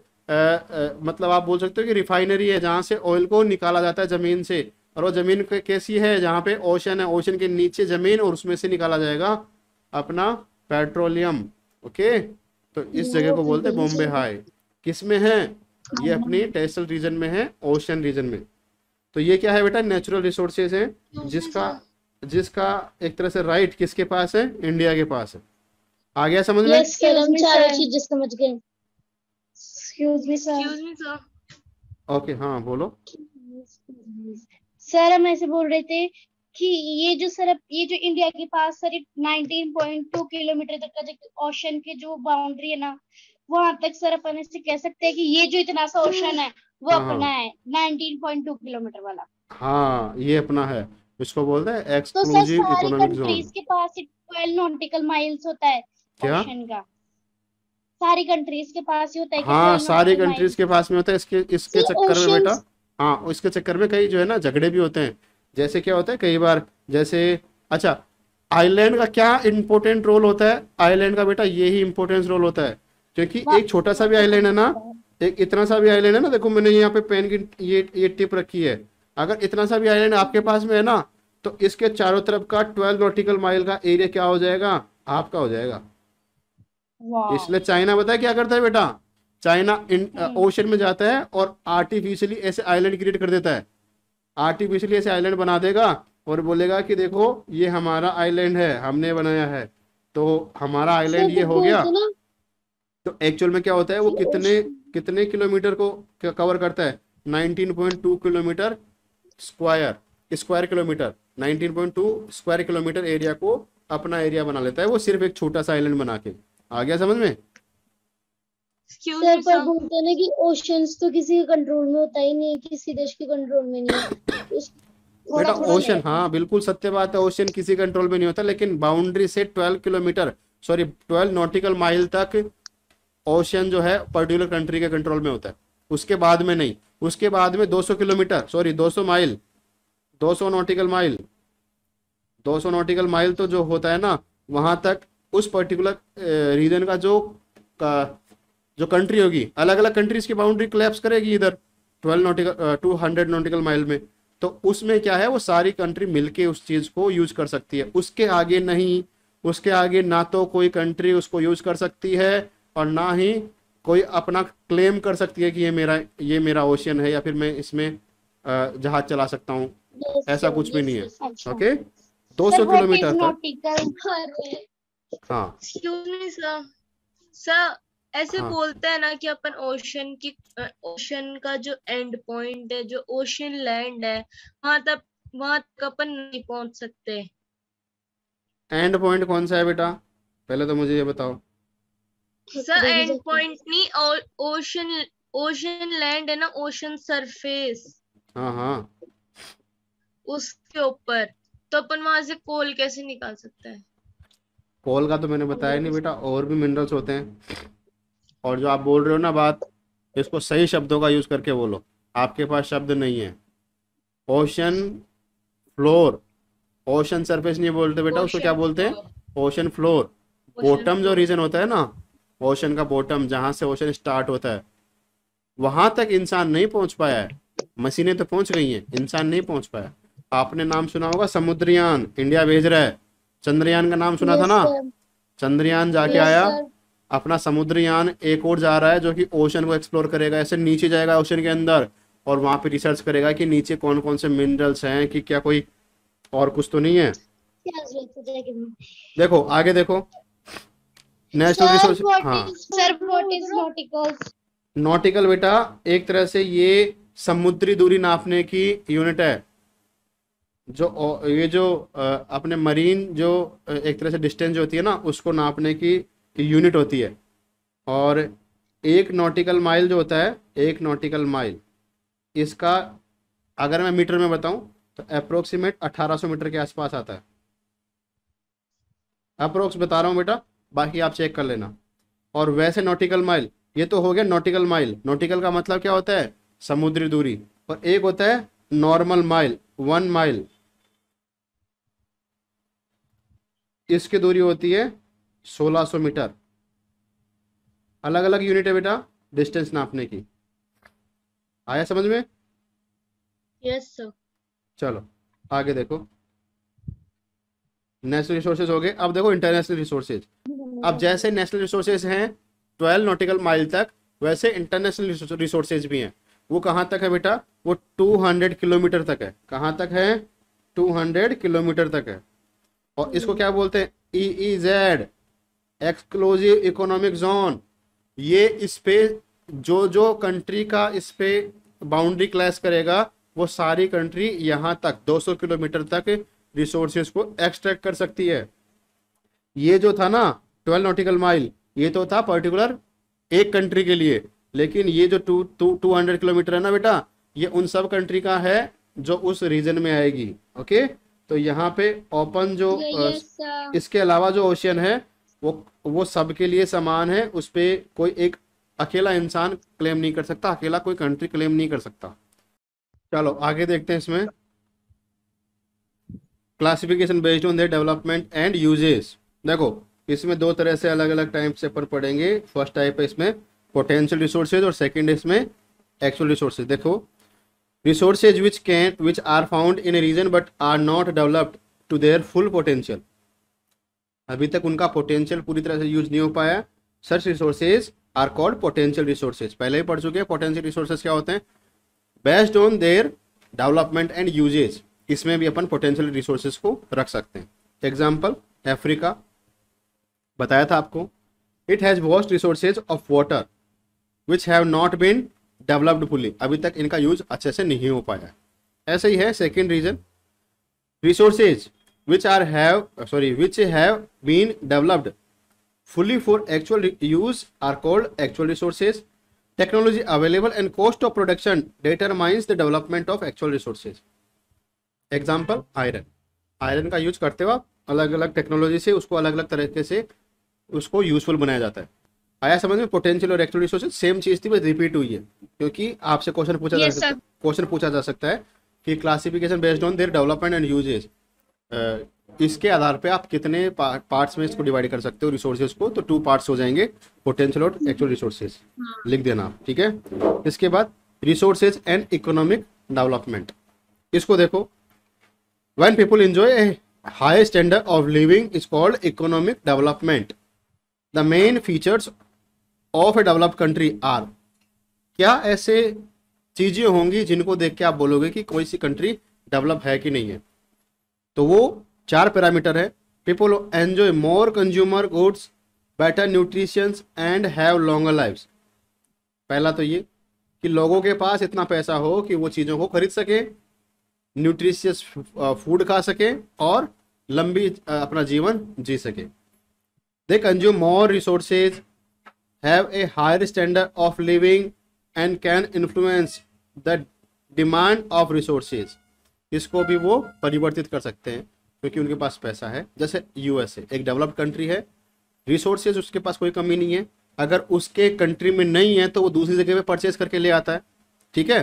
[SPEAKER 2] मतलब आप बोल सकते हो कि रिफाइनरी है, जहाँ से ऑयल को निकाला जाता है जमीन से, और वो जमीन कैसी है, जहाँ पे ओशन है, ओशन के नीचे जमीन, और उसमें से निकाला जाएगा अपना पेट्रोलियम। ओके, तो इस जगह को बोलते हैं बॉम्बे हाई। किस में है, ये अपनी टेक्सटाइल रीजन में है, ओशन रीजन में। तो ये क्या है बेटा, नेचुरल रिसोर्सेज है, जिसका एक तरह से राइट किसके पास है, इंडिया के पास है। आ गया समझ में?
[SPEAKER 1] सर हम चारों चीजें समझ गए। Excuse me sir.
[SPEAKER 2] ओके, हाँ बोलो।
[SPEAKER 1] सर हम ऐसे बोल रहे थे कि ये जो सर, ये जो इंडिया के पास सर 19.2 किलोमीटर तक का जो ओशन की जो बाउंड्री है ना, वहां तक सर अपन ऐसे कह सकते हैं कि ये जो इतना सा ओशन है वो अपना है, 19.2 किलोमीटर वाला।
[SPEAKER 2] हाँ, ये अपना है, इसको बोलते हैं
[SPEAKER 1] तो सर
[SPEAKER 2] एक्सक्लूसिव
[SPEAKER 1] सारी
[SPEAKER 2] इकोनॉमिक जोन।
[SPEAKER 1] कंट्रीज के पास 12 नॉटिकल माइल्स होता है
[SPEAKER 2] क्या?
[SPEAKER 1] ओशन का, सारी कंट्रीज के पास ही होता है कि
[SPEAKER 2] हाँ,
[SPEAKER 1] 12
[SPEAKER 2] सारी
[SPEAKER 1] nautical
[SPEAKER 2] कंट्रीज
[SPEAKER 1] miles।
[SPEAKER 2] के पास में होता है। इसके चक्कर में बेटा, हाँ, इसके चक्कर में कई जो है ना झगड़े भी होते हैं। जैसे क्या होता है कई बार, जैसे अच्छा, आइलैंड का क्या इंपॉर्टेंट रोल होता है, आइलैंड का बेटा यही इंपॉर्टेंस रोल होता है, क्योंकि एक छोटा सा भी आइलैंड है ना, एक इतना सा भी आइलैंड है ना, देखो मैंने यहाँ पे पेन की ये टिप रखी है, अगर इतना सा भी आइलैंड आपके पास में है ना, तो इसके चारों तरफ का 12 नॉटिकल माइल का एरिया क्या हो जाएगा, आपका हो जाएगा। इसलिए चाइना बताया क्या करता है बेटा, चाइना ओशन में जाता है और आर्टिफिशियली ऐसे आइलैंड क्रिएट कर देता है, आर्टिफिशियली ऐसे आइलैंड बना देगा और बोलेगा कि देखो ये हमारा आइलैंड है, हमने बनाया है, तो हमारा आइलैंड ये हो गया। तो एक्चुअल में क्या होता है, वो कितने कितने किलोमीटर को कवर करता है, 19.2 kilometre square kilometre, 19.2 square kilometre area को अपना एरिया बना लेता है वो, सिर्फ एक छोटा सा आइलैंड बना के। आ गया समझ में?
[SPEAKER 1] सर पर बोलते हैं ना कि ओशंस तो किसी के कंट्रोल में होता ही नहीं, किसी देश के कंट्रोल में नहीं है।
[SPEAKER 2] बेटा ओशन, हाँ बिल्कुल सत्य बात है, ओशन किसी कंट्रोल में नहीं होता, लेकिन बाउंड्री से 12 नॉटिकल माइल तक ओशन जो है पर्टिकुलर कंट्री के कंट्रोल में होता है, उसके बाद में नहीं। उसके बाद में 200 mile 200 nautical mile 200 nautical mile तो जो होता है ना, वहां तक उस पर्टिकुलर रीजन का जो कंट्री होगी, अलग अलग कंट्रीज की बाउंड्री कोलैप्स करेगी इधर 200 नॉटिकल माइल में, तो उसमें क्या है, वो सारी कंट्री मिलके उस चीज को यूज कर सकती है, उसके आगे नहीं। उसके आगे ना तो कोई कंट्री उसको यूज कर सकती है और ना ही कोई अपना क्लेम कर सकती है कि ये मेरा ओशियन है या फिर मैं इसमें जहाज चला सकता हूँ, ऐसा कुछ भी नहीं है। ओके, 200 किलोमीटर तक। हाँ
[SPEAKER 3] एक्सक्यूज मी सर, ऐसे
[SPEAKER 2] हाँ
[SPEAKER 3] बोलते हैं ना कि अपन ओशन का जो एंड पॉइंट है, जो ओशन लैंड है, वहां तक अपन नहीं पहुंच सकते।
[SPEAKER 2] एंड पॉइंट कौन सा है बेटा, पहले तो मुझे ये बताओ।
[SPEAKER 3] सर एंड पॉइंट नहीं, ओशन ओशन लैंड है ना, ओशन सरफेस,
[SPEAKER 2] हाँ हाँ,
[SPEAKER 3] उसके ऊपर। तो अपन वहां से कोल कैसे निकाल सकते हैं?
[SPEAKER 2] कोल का तो मैंने बताया नहीं बेटा, और भी मिनरल्स होते हैं। और जो आप बोल रहे हो ना बात, इसको सही शब्दों का यूज करके बोलो, आपके पास शब्द नहीं है। ओशन फ्लोर, ओशन सरफेस नहीं बोलते बेटा, उसको क्या
[SPEAKER 3] ओशन
[SPEAKER 2] बोलते हैं,
[SPEAKER 3] floor.
[SPEAKER 2] Ocean floor.
[SPEAKER 3] Ocean
[SPEAKER 2] bottom जो
[SPEAKER 3] फ्लोर।
[SPEAKER 2] रीजन होता है ना, ओशन का बॉटम, जहां से ओशन स्टार्ट होता है, वहां तक इंसान नहीं पहुंच पाया है। मशीनें तो पहुंच गई हैं, इंसान नहीं पहुंच पाया। आपने नाम सुना होगा समुद्रयान, इंडिया भेज रहा है। चंद्रयान का नाम सुना था
[SPEAKER 1] यस
[SPEAKER 2] ना,
[SPEAKER 1] सर।
[SPEAKER 2] चंद्रयान जाके
[SPEAKER 1] यस
[SPEAKER 2] आया।
[SPEAKER 1] सर।
[SPEAKER 2] अपना समुद्रयान एक और जा रहा है जो कि ओशन को एक्सप्लोर करेगा, ऐसे नीचे जाएगा ओशन के अंदर, और वहां पे रिसर्च करेगा कि नीचे कौन कौन से मिनरल्स हैं, कि क्या कोई और कुछ तो नहीं है।
[SPEAKER 1] क्या जरूरत है कि
[SPEAKER 2] देखो आगे देखो, नेशनल
[SPEAKER 1] सर
[SPEAKER 2] रिसोर्स, हाँ।
[SPEAKER 1] What is nauticals?
[SPEAKER 2] नॉटिकल बेटा एक तरह से ये समुद्री दूरी नापने की यूनिट है। ये जो अपने मरीन जो एक तरह से डिस्टेंस जो होती है ना, उसको नापने की यूनिट होती है। और एक नॉटिकल माइल जो होता है, एक नॉटिकल माइल, इसका अगर मैं मीटर में बताऊं तो अप्रोक्सीमेट 1800 मीटर के आसपास आता है। अप्रोक्स बता रहा हूँ बेटा, बाकी आप चेक कर लेना। और वैसे नॉटिकल माइल, ये तो हो गया नॉटिकल माइल। नॉटिकल का मतलब क्या होता है, समुद्री दूरी। और एक होता है नॉर्मल माइल, 1 माइल, इसकी दूरी होती है 1600 मीटर। अलग अलग यूनिट है बेटा डिस्टेंस नापने की। आया समझ में?
[SPEAKER 3] Yes sir.
[SPEAKER 2] चलो आगे देखो, नेशनल रिसोर्सेज हो गए, अब देखो इंटरनेशनल रिसोर्सेज। अब जैसे नेशनल रिसोर्सेज हैं 12 नॉटिकल माइल तक, वैसे इंटरनेशनल रिसोर्सेज भी हैं। वो कहाँ तक है बेटा, वो 200 किलोमीटर तक है। कहाँ तक है, 200 किलोमीटर तक है। और इसको क्या बोलते हैं, EEZ, एक्सक्लूसिव इकोनॉमिक जोन। ये इस पे जो जो कंट्री का इस पे बाउंड्री क्लैश करेगा, वो सारी कंट्री यहाँ तक 200 किलोमीटर तक रिसोर्सेज को एक्सट्रैक्ट कर सकती है। ये जो था ना 12 नॉटिकल माइल, ये तो था पर्टिकुलर एक कंट्री के लिए। लेकिन ये जो 200 किलोमीटर है ना बेटा, ये उन सब कंट्री का है जो उस रीजन में आएगी। ओके, तो यहाँ पे ओपन जो
[SPEAKER 1] यस सर।
[SPEAKER 2] इसके अलावा जो ओशियन है, वो सबके लिए समान है। उस पे कोई एक अकेला इंसान क्लेम नहीं कर सकता, अकेला कोई कंट्री क्लेम नहीं कर सकता। चलो आगे देखते हैं इसमें, classification based on their development and uses. देखो इसमें दो तरह से अलग अलग टाइप से अपन पढ़ेंगे। फर्स्ट टाइप है इसमें पोटेंशियल रिसोर्सेज, और सेकंड है इसमें एक्चुअल रिसोर्सेज। देखो, resources which are found in a region but are not developed to their full potential, अभी तक उनका पोटेंशियल पूरी तरह से यूज नहीं हो पाया, such resources are called potential resources. पहले ही पढ़ चुके हैं पोटेंशियल रिसोर्सेज क्या होते हैं, based on their development and uses. इसमें भी अपन पोटेंशियल रिसोर्सेज को रख सकते हैं। एग्जाम्पल, अफ्रीका बताया था आपको, it has vast resources of water which have not been developed fully, अभी तक इनका यूज अच्छे से नहीं हो पाया है। ऐसे ही है second region, resources which have been developed fully for actual use are called actual resources. Technology available and cost of production determines the development of actual resources. Example, iron. Iron का यूज करते हुए अलग अलग टेक्नोलॉजी से उसको अलग अलग तरीके से उसको यूजफुल बनाया जाता है। आया समझ में? पोटेंशियल और एक्चुअल रिसोर्सेज सेम चीज थी, बस रिपीट हुई है, क्योंकि आपसे
[SPEAKER 1] यस सर।
[SPEAKER 2] क्वेश्चन पूछा जा सकता है कि classification based on their development and uses, इसके आधार पे आप कितने पार्ट्स में इसको डिवाइड कर सकते हो रिसोर्सेज को। तो 2 पार्ट्स हो जाएंगे, पोटेंशियल और एक्चुअल रिसोर्सेज, लिख देना आप, ठीक है। इसके बाद रिसोर्सेज एंड इकोनॉमिक डेवलपमेंट, इसको देखो, when people enjoy a high standard of living is called economic development. The main features of a developed country are, क्या ऐसे चीजें होंगी जिनको देख के आप बोलोगे कि कोई सी कंट्री डेवलप है कि नहीं है? तो वो 4 पैरामीटर है। People enjoy more consumer goods better nutritions and have longer lives. पहला तो ये कि लोगों के पास इतना पैसा हो कि वो चीज़ों को खरीद सके, न्यूट्रिशियस फूड खा सके और लंबी अपना जीवन जी सके। They consume more resources, have a higher standard of living and can influence the demand of resources. इसको भी वो परिवर्तित कर सकते हैं क्योंकि उनके पास पैसा है। जैसे यूएसए एक डेवलप्ड कंट्री है, रिसोर्सेज उसके पास कोई कमी नहीं है, अगर उसके कंट्री में नहीं है तो वो दूसरी जगह पे परचेज करके ले आता है। ठीक है,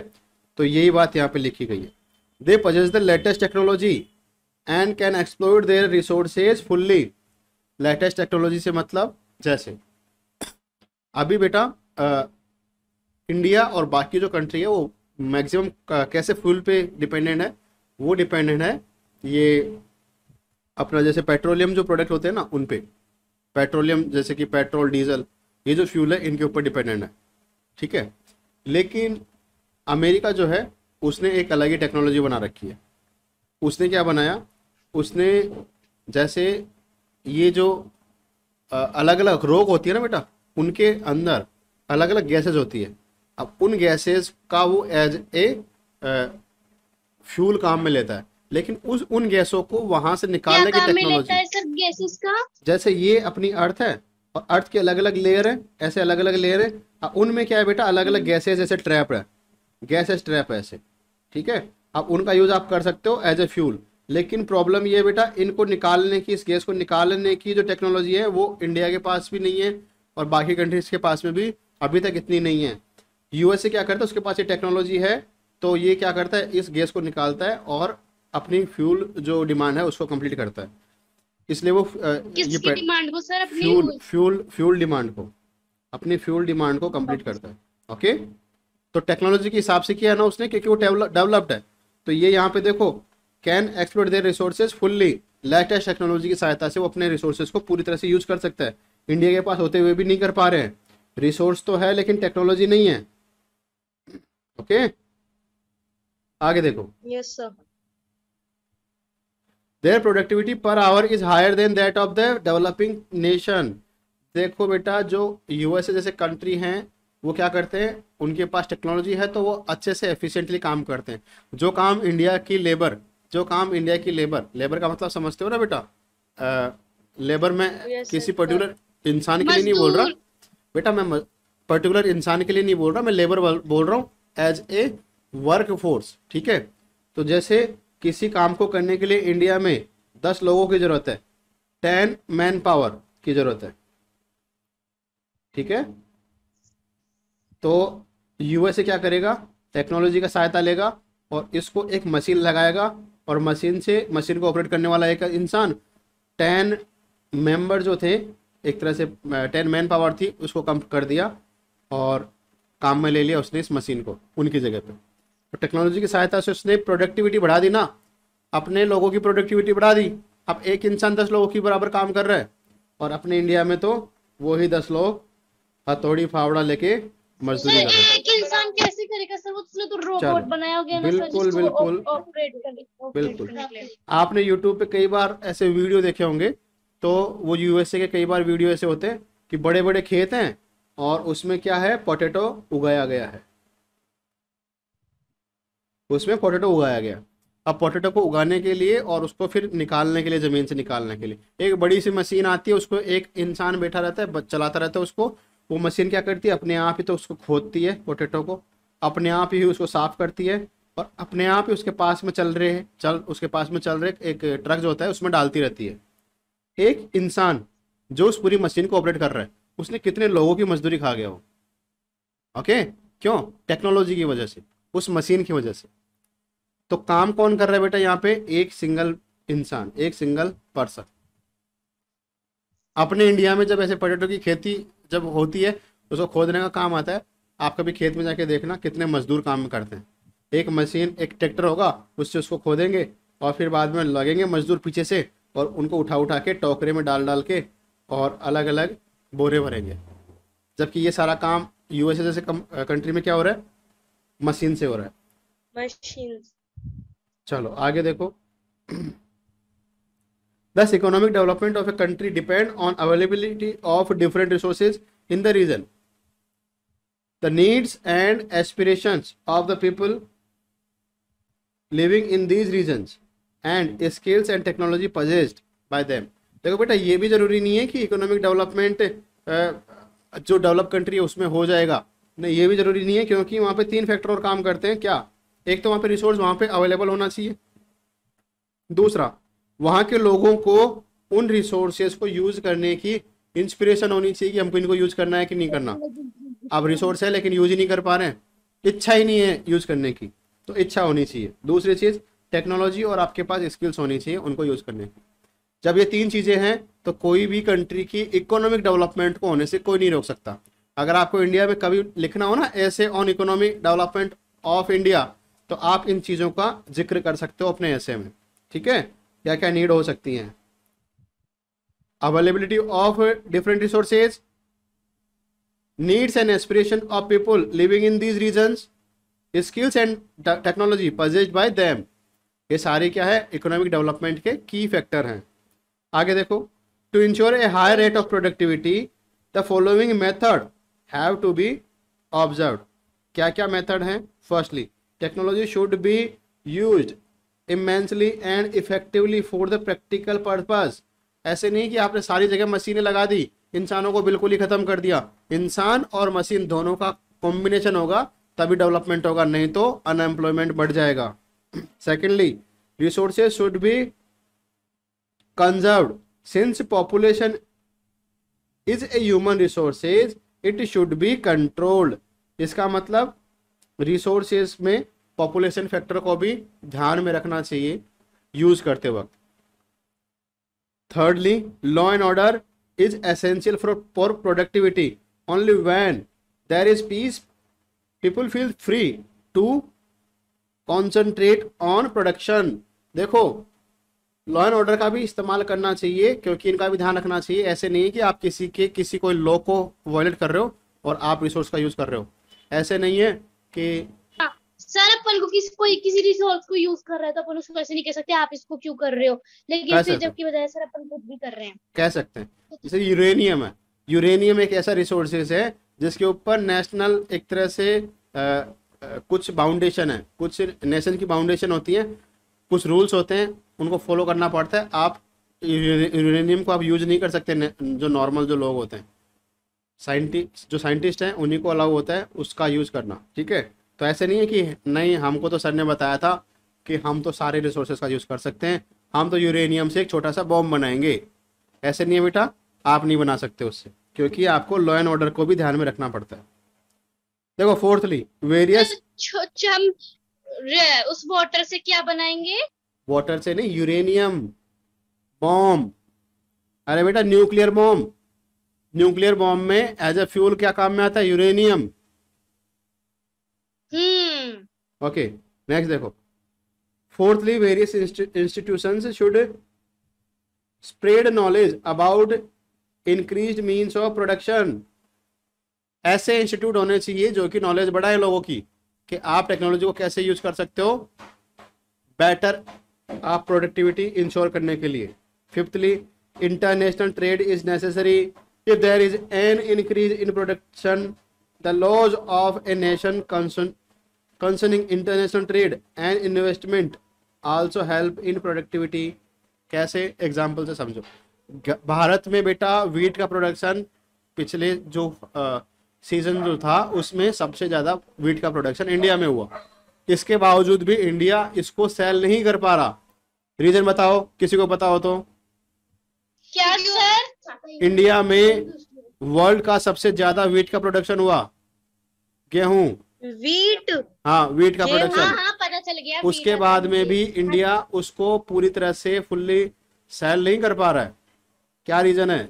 [SPEAKER 2] तो यही बात यहाँ पे लिखी गई है। दे possess the latest technology and can explore their resources fully. Latest technology से मतलब जैसे अभी बेटा इंडिया और बाकी जो कंट्री है वो मैक्सिमम कैसे फ्यूल पे डिपेंडेंट है, वो डिपेंडेंट है ये अपना जैसे पेट्रोलियम जो प्रोडक्ट होते हैं ना उन पे, पेट्रोलियम जैसे कि पेट्रोल डीजल ये जो फ्यूल है इनके ऊपर डिपेंडेंट है। ठीक है, लेकिन अमेरिका जो है उसने एक अलग ही टेक्नोलॉजी बना रखी है। उसने क्या बनाया, उसने जैसे ये जो अलग अलग रोग होती है ना बेटा, उनके अंदर अलग अलग गैसेज होती है। अब उन गैसेज का वो एज ए फ्यूल काम में लेता है, लेकिन उन गैसों को वहां से
[SPEAKER 1] क्या
[SPEAKER 2] निकालने की
[SPEAKER 1] काम में लेता
[SPEAKER 2] टेक्नोलॉजी,
[SPEAKER 1] है सर गैसेस का?
[SPEAKER 2] जैसे ये अपनी अर्थ है और अर्थ के अलग अलग लेयर है, ऐसे अलग अलग लेयर है, उनमें क्या है बेटा अलग अलग गैसेज ऐसे ट्रैप है, गैसेज ट्रैप है ऐसे। ठीक है, अब उनका यूज आप कर सकते हो एज ए फ्यूल, लेकिन प्रॉब्लम ये बेटा इनको निकालने की, इस गैस को निकालने की जो टेक्नोलॉजी है वो इंडिया के पास भी नहीं है और बाकी कंट्रीज के पास में भी अभी तक इतनी नहीं है। यूएसए क्या करता है, उसके पास ये टेक्नोलॉजी है, तो ये क्या करता है इस गैस को निकालता है और अपनी फ्यूल जो डिमांड है उसको कंप्लीट करता है। इसलिए वो
[SPEAKER 1] किसकी डिमांड को सर? अपनी
[SPEAKER 2] फ्यूल डिमांड को, अपनी फ्यूल डिमांड को कंप्लीट करता है। ओके, तो टेक्नोलॉजी के हिसाब से किया है ना उसने, क्योंकि वो डेवलप्ड है। तो ये यहाँ पे देखो, can explore their resources fully, latest technology की सहायता से वो अपने रिसोर्सेज को पूरी तरह से यूज कर सकता है। इंडिया के पास होते हुए भी नहीं कर पा रहे हैं, रिसोर्स तो है लेकिन टेक्नोलॉजी नहीं है। ओके, आगे देखो,
[SPEAKER 3] यस सर।
[SPEAKER 2] देयर प्रोडक्टिविटी पर hour is higher than that of the developing nation. देखो बेटा, जो यूएसए जैसे कंट्री हैं वो क्या करते हैं, उनके पास टेक्नोलॉजी है तो वो अच्छे से एफिशिएंटली काम करते हैं। जो काम इंडिया की लेबर का मतलब समझते हो ना बेटा, लेबर में
[SPEAKER 3] Yes,
[SPEAKER 2] किसी
[SPEAKER 3] sir.
[SPEAKER 2] पर्टिकुलर इंसान के लिए नहीं बोल रहा बेटा, मैं पर्टिकुलर इंसान के लिए नहीं बोल रहा, मैं लेबर बोल रहा हूँ एज ए वर्क फोर्स। ठीक है, तो जैसे किसी काम को करने के लिए इंडिया में 10 लोगों की जरूरत है, 10 मैन पावर की जरूरत है। ठीक है, तो यूएसए क्या करेगा, टेक्नोलॉजी का सहायता लेगा और इसको एक मशीन लगाएगा और मशीन को ऑपरेट करने वाला एक इंसान 10 मेंबर जो थे, एक तरह से 10 मैन पावर थी, उसको कम कर दिया और काम में ले लिया उसने इस मशीन को उनकी जगह पे। तो टेक्नोलॉजी की सहायता से उसने प्रोडक्टिविटी बढ़ा दी ना, अपने लोगों की प्रोडक्टिविटी बढ़ा दी। अब एक इंसान 10 लोगों की बराबर काम कर रहा है और अपने इंडिया में तो वही 10 लोग हथौड़ी फावड़ा लेके मजदूरी कर रहे हैं।
[SPEAKER 1] एक इंसान कैसे करेगा सर? वो उसने तो रोबोट
[SPEAKER 2] चलो,
[SPEAKER 1] बनाया होगा ना सर,
[SPEAKER 2] बिल्कुल
[SPEAKER 1] जिसको
[SPEAKER 2] बिल्कुल
[SPEAKER 1] ऑपरेट
[SPEAKER 2] बिल्कुल।
[SPEAKER 1] करने के लिए।
[SPEAKER 2] आपने यूट्यूब पे कई बार ऐसे वीडियो देखे होंगे, तो वो यूएसए के कई बार वीडियो ऐसे होते हैं कि बड़े बड़े खेत हैं और उसमें क्या है, पोटैटो उगाया गया है, उसमें पोटैटो उगाया गया। अब पोटैटो को उगाने के लिए और उसको फिर निकालने के लिए, ज़मीन से निकालने के लिए एक बड़ी सी मशीन आती है, उसको एक इंसान बैठा रहता है, चलाता रहता है उसको। वो मशीन क्या करती है, अपने आप ही तो उसको खोदती है पोटैटो को, अपने आप ही उसको साफ करती है और अपने आप ही उसके पास में उसके पास में चल रहे एक ट्रक जो होता है उसमें डालती रहती है। एक इंसान जो उस पूरी मशीन को ऑपरेट कर रहा है, उसने कितने लोगों की मजदूरी खा गया हो। ओके, क्यों? टेक्नोलॉजी की वजह से, उस मशीन की वजह से। तो काम कौन कर रहा है बेटा यहाँ पे? एक सिंगल इंसान, एक सिंगल पर्सन। अपने इंडिया में जब ऐसे पोटैटो की खेती जब होती है, उसको खोदने का काम आता है। आप कभी खेत में जाके देखना कितने मजदूर काम करते हैं। एक मशीन, एक ट्रैक्टर होगा, उससे उसको खोदेंगे और फिर बाद में लगेंगे मजदूर पीछे से और उनको उठा के टोकरे में डाल के और अलग अलग बोरे भरेंगे। जबकि ये सारा काम यूएसए जैसे कंट्री में क्या हो रहा है, मशीन से हो रहा है।
[SPEAKER 3] मशीन।
[SPEAKER 2] चलो आगे देखो, Thus, economic development of a country depend on availability of different resources in the region. The needs and aspirations of the people living in these regions and skills and technology possessed by them. देखो बेटा, ये भी जरूरी नहीं है कि इकोनॉमिक डेवलपमेंट जो डेवलप कंट्री है उसमें हो जाएगा, नहीं, ये भी जरूरी नहीं है, क्योंकि वहाँ पे 3 फैक्टर और काम करते हैं। क्या? एक तो वहाँ पे रिसोर्स वहाँ पे अवेलेबल होना चाहिए, दूसरा वहाँ के लोगों को उन रिसोर्सेज को यूज करने की इंस्पिरेशन होनी चाहिए कि हमको इनको यूज करना है कि नहीं करना। अब रिसोर्स है लेकिन यूज ही नहीं कर पा रहे हैं, इच्छा ही नहीं है यूज करने की, तो इच्छा होनी चाहिए। दूसरी चीज टेक्नोलॉजी और आपके पास स्किल्स होनी चाहिए उनको यूज करने की। जब ये 3 चीजें हैं तो कोई भी कंट्री की इकोनॉमिक डेवलपमेंट को होने से कोई नहीं रोक सकता। अगर आपको इंडिया में कभी लिखना हो ना ऐसे on economic development of India, तो आप इन चीजों का जिक्र कर सकते हो अपने ऐसे में, ठीक है? क्या क्या नीड हो सकती हैं? Availability of different resources, needs and aspiration of people living in these regions, skills and technology possessed by them, ये सारे क्या है? इकोनॉमिक डेवलपमेंट के की फैक्टर हैं। आगे देखो, to ensure a high rate of productivity the following method have to be observe. क्या क्या मेथड हैं? Firstly, technology should be used immensely and effectively for the practical purpose. ऐसे नहीं कि आपने सारी जगह मशीनें लगा दी, इंसानों को बिल्कुल ही खत्म कर दिया। इंसान और मशीन दोनों का कॉम्बिनेशन होगा तभी डेवलपमेंट होगा, नहीं तो अनएम्प्लॉयमेंट बढ़ जाएगा। Secondly, resources should be conserved since population is a human resources it should be controlled. इसका मतलब रिसोर्सेज में पॉपुलेशन फैक्टर को भी ध्यान में रखना चाहिए यूज करते वक्त। Thirdly, law and order is essential for productivity. Only when there is peace, people feel free to concentrate on production. देखो, लॉ एंड ऑर्डर का भी इस्तेमाल करना चाहिए, क्योंकि इनका भी ध्यान रखना चाहिए। ऐसे नहीं कि आप किसी कोई लॉ को वायलेट कर रहे हो और आप रिसोर्स का यूज कर रहे हो। ऐसे नहीं है कि
[SPEAKER 1] सर अपन को किसी रिसोर्स को यूज कर रहा है तो अपन उसको ऐसे नहीं कह सकते आप इसको क्यों कर रहे हो, लेकिन फिर जबकि बजाय सर अपन खुद भी कर रहे हैं।
[SPEAKER 2] कह सकते हैं। जैसे यूरेनियम है, यूरेनियम एक ऐसा रिसोर्सेज है जिसके ऊपर नेशनल एक तरह से कुछ बाउंडेशन है, कुछ नेशन की बाउंडेशन होती है, कुछ रूल्स होते हैं, उनको फॉलो करना पड़ता है। आप यूरेनियम को आप यूज नहीं कर सकते, जो नॉर्मल जो लोग होते हैं, साइंटिस्ट हैं उन्हीं को अलाउ होता है उसका यूज करना, ठीक है? तो ऐसे नहीं है कि नहीं, हमको तो सर ने बताया था कि हम तो सारे रिसोर्सेज का यूज कर सकते हैं, हम तो यूरेनियम से एक छोटा सा बॉम्ब बनाएंगे। ऐसे नहीं है बेटा, आप नहीं बना सकते उससे, क्योंकि आपको लॉ एंड ऑर्डर को भी ध्यान में रखना पड़ता है। देखो, फोर्थली, वेरियस
[SPEAKER 1] हम उस वाटर से क्या बनाएंगे?
[SPEAKER 2] वाटर से नहीं, यूरेनियम बॉम्ब। अरे बेटा, न्यूक्लियर बॉम्ब, न्यूक्लियर बॉम्ब में एज ए फ्यूल क्या काम में आता है? यूरेनियम। ओके, नेक्स्ट देखो, fourthly, various institutions should spread knowledge about increased means of production. ऐसे इंस्टीट्यूट होने चाहिए जो कि नॉलेज बढ़ाए लोगों की कि आप टेक्नोलॉजी को कैसे यूज कर सकते हो बेटर आप प्रोडक्टिविटी इंश्योर करने के लिए। Fifthly, international trade is necessary if there is an increase in production the laws of a nation concerning international trade and investment also help in productivity। कैसे? एग्जाम्पल से समझो। भारत में बेटा वीट का प्रोडक्शन पिछले जो सीजन जो था उसमें सबसे ज्यादा वीट का प्रोडक्शन इंडिया में हुआ, इसके बावजूद भी इंडिया इसको सेल नहीं कर पा रहा। रीजन बताओ, किसी को पता हो तो।
[SPEAKER 1] क्या सर?
[SPEAKER 2] इंडिया में वर्ल्ड का सबसे ज्यादा वीट का प्रोडक्शन हुआ, गेहूं,
[SPEAKER 3] वीट,
[SPEAKER 2] हाँ वीट का प्रोडक्शन।
[SPEAKER 1] हाँ, पता चल गया।
[SPEAKER 2] उसके बाद में भी इंडिया उसको पूरी तरह से फुल्ली सेल नहीं कर पा रहा है। क्या रीजन है?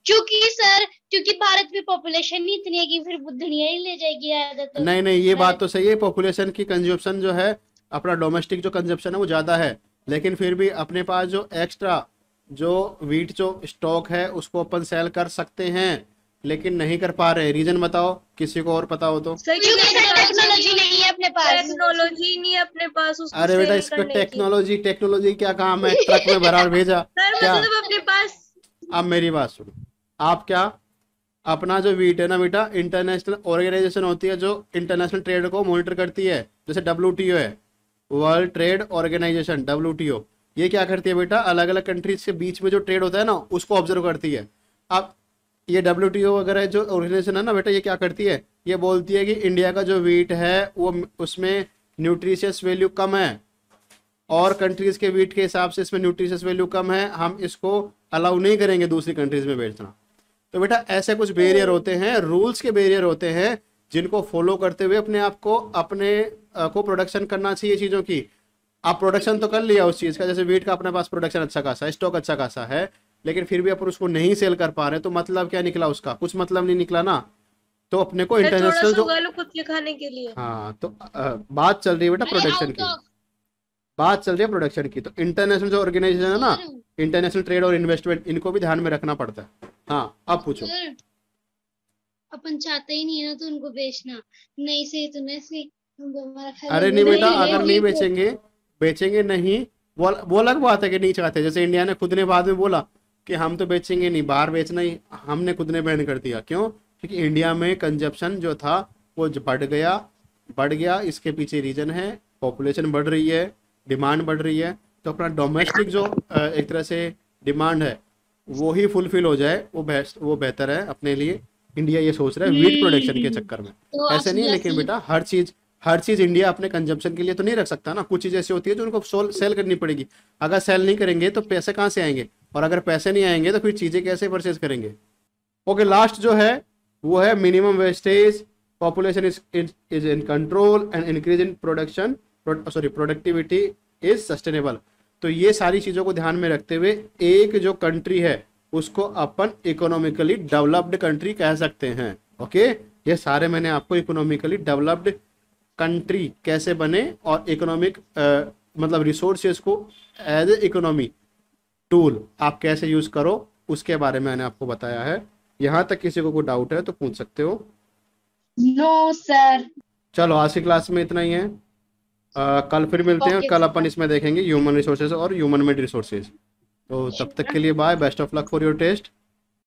[SPEAKER 1] क्योंकि भारत में पॉपुलेशन नहीं इतनी है कि फिर दुनिया ही ले जाएगी। तो
[SPEAKER 2] नहीं, ये बात तो सही है, पॉपुलेशन की कंजप्शन जो है, अपना डोमेस्टिक जो कंजप्शन है वो ज्यादा है, लेकिन फिर भी अपने पास जो एक्स्ट्रा जो वीट जो स्टॉक है उसको अपन सेल कर सकते हैं। लेकिन नहीं कर पा रहे, रीजन बताओ किसी को और पता हो तो।
[SPEAKER 3] सर
[SPEAKER 1] टेक्नोलॉजी नहीं है अपने पास।
[SPEAKER 3] टेक्नोलॉजी नहीं है अपने पास उसको
[SPEAKER 2] अरे बेटा
[SPEAKER 3] सेल
[SPEAKER 2] इसका
[SPEAKER 3] करने की।
[SPEAKER 2] टेक्नोलॉजी टेक्नोलॉजी क्या काम है, ट्रक में भरा और भेजा
[SPEAKER 3] सर
[SPEAKER 2] क्या।
[SPEAKER 3] मतलब अपने पास।
[SPEAKER 2] अब मेरी बात सुनो, आप क्या अपना जो वीट है ना बेटा, इंटरनेशनल ऑर्गेनाइजेशन होती है जो इंटरनेशनल ट्रेड को मॉनिटर करती है, जैसे WTO है, वर्ल्ड ट्रेड ऑर्गेनाइजेशन WTO। ये क्या करती है बेटा, अलग अलग कंट्रीज के बीच में जो ट्रेड होता है ना उसको ऑब्जर्व करती है। अब ये WTO वगैरह जो ऑर्गेनाइजेशन है ना बेटा, ये क्या करती है, ये बोलती है कि इंडिया का जो वीट है वो उसमें न्यूट्रिशियस वैल्यू कम है और कंट्रीज के वीट के हिसाब से इसमें न्यूट्रिशियस वैल्यू कम है, हम इसको अलाउ नहीं करेंगे दूसरी कंट्रीज में बेचना। तो बेटा ऐसे कुछ बैरियर होते हैं, रूल्स के बैरियर होते हैं, जिनको फॉलो करते हुए अपने को प्रोडक्शन करना चाहिए चीज़ों की। आप प्रोडक्शन तो कर लिया उस चीज़ का, जैसे वीट का अपने पास प्रोडक्शन अच्छा खासा है, स्टॉक अच्छा खासा है, लेकिन फिर भी अपन उसको नहीं सेल कर पा रहे, तो मतलब क्या निकला उसका, कुछ मतलब नहीं निकला ना। तो अपने को
[SPEAKER 3] सर थोड़ा
[SPEAKER 2] इंटरनेशनल
[SPEAKER 3] सा
[SPEAKER 2] जो
[SPEAKER 3] उगा लो कुछ लिखाने के लिए।
[SPEAKER 2] हाँ तो बात चल रही है बेटा प्रोडक्शन की, बात चल रही है प्रोडक्शन की। तो इंटरनेशनल जो ऑर्गेनाइजेशन है ना, इंटरनेशनल ट्रेड और इन्वेस्टमेंट, इनको भी ध्यान में रखना पड़ता है। हाँ अब पूछो।
[SPEAKER 1] अपन चाहते ही नहीं है ना तो उनको बेचना, नहीं से तो नहीं से
[SPEAKER 2] अरे नहीं बेटा, अगर नहीं बेचेंगे, बेचेंगे नहीं, वो अलग बात है कि नहीं चाहते। जैसे इंडिया ने खुद ने बाद में बोला कि हम तो बेचेंगे नहीं, बाहर बेचना ही हमने खुद ने बैन कर दिया। क्यों? क्योंकि इंडिया में कंजप्शन जो था वो बढ़ गया। इसके पीछे रीजन है, पॉपुलेशन बढ़ रही है, डिमांड बढ़ रही है, तो अपना डोमेस्टिक जो एक तरह से डिमांड है वो ही फुलफिल हो जाए, वो बेहतर है अपने लिए। इंडिया ये सोच रहा है वीट प्रोडक्शन के चक्कर में।
[SPEAKER 1] तो
[SPEAKER 2] ऐसे नहीं है, लेकिन बेटा हर चीज इंडिया अपने कंजम्पशन के लिए तो नहीं रख सकता ना। कुछ चीज ऐसी होती है जो उनको सेल करनी पड़ेगी। अगर सेल नहीं करेंगे तो पैसे कहाँ से आएंगे, और अगर पैसे नहीं आएंगे तो फिर चीजें कैसे परचेज करेंगे। ओके, लास्ट जो है वो है minimum wastage, population is in control and increase in productivity is sustainable. तो ये सारी चीजों को ध्यान में रखते हुए एक जो कंट्री है उसको अपन इकोनॉमिकली डेवलप्ड कंट्री कह सकते हैं। ओके, ये सारे मैंने आपको इकोनॉमिकली डेवलप्ड कंट्री कैसे बने और इकोनॉमिक मतलब रिसोर्सेज को एज ए इकोनॉमी टूल आप कैसे यूज करो उसके बारे में मैंने आपको बताया है। यहाँ तक किसी को कोई डाउट है तो पूछ सकते हो।
[SPEAKER 1] No sir.
[SPEAKER 2] चलो आज की क्लास में इतना ही है। कल फिर मिलते हैं और कल अपन इसमें देखेंगे ह्यूमन रिसोर्सेज और ह्यूमन मेड रिसोर्सेज। तो तब तक के लिए bye, best of luck for your test.